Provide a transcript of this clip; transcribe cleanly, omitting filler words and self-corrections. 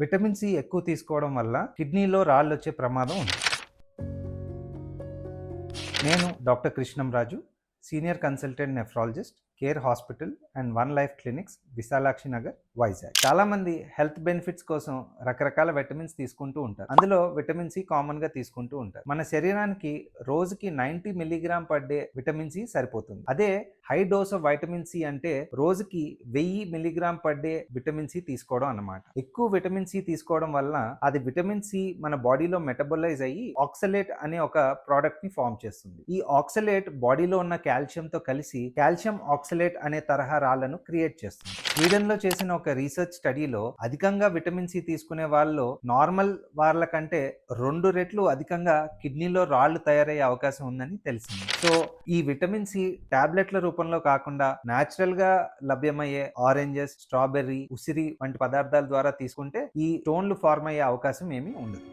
Vitamin C ఎక్కువ తీసుకోవడం వల్ల కిడ్నీలో రాళ్ళు వచ్చే ప్రమాదం ఉంది. నేను doctor Krishnamraju, senior consultant nephrologist, care hospital and one life clinics, Visalakshi Nagar, Vizag. చాలా మంది హెల్త్ బెనిఫిట్స్ కోసం రకరకాల విటమిన్స్ తీసుకుంటూ ఉంటారు. అందులో విటమిన్ సి కామన్ గా తీసుకుంటూ ఉంటారు. మన శరీరానికి రోజుకి 90 milligram per day vitamin C సరిపోతుంది. అదే high dose of vitamin C అంటే రోజుకి 1000 milligram per day vitamin C తీసుకోవడం అన్నమాట. ఎక్కువ విటమిన్ సి తీసుకోవడం వల్ల అది విటమిన్ సి మన బాడీలో మెటబలైజ్ అయ్యి ఆక్సలేట్ అనే ఒక ప్రోడక్ట్ ని ఫామ్ చేస్తుంది. ఈ ఆక్సలేట్ బాడీలో ఉన్న కాల్షియం తో కలిసి కాల్షియం ఆక్సలేట్ అనే తరహా రాళ్లను క్రియేట్ చేస్తుంది. స్వీడన్ లో చేసిన ఒక రీసెర్చ్ స్టడీలో అధికంగా విటమిన్ సి తీసుకునే వాళ్ళు నార్మల్ వాళ్ళ కంటే 2 రెట్లు అధికంగా కిడ్నీలో రాళ్లు తయారయ్యే అవకాశం ఉందని తెలిసింది. సో ఈ విటమిన్ సి టాబ్లెట్ల రూపంలో కాకుండా న్యాచురల్ గా లభ్యమయ్యే ఆరెంజెస్, స్ట్రాబెర్రీ, ఉసిరి వంటి పదార్థాల ద్వారా తీసుకుంటే ఈ స్టోన్లు ఫార్మ్ అయ్యే అవకాశం ఏమీ ఉండదు.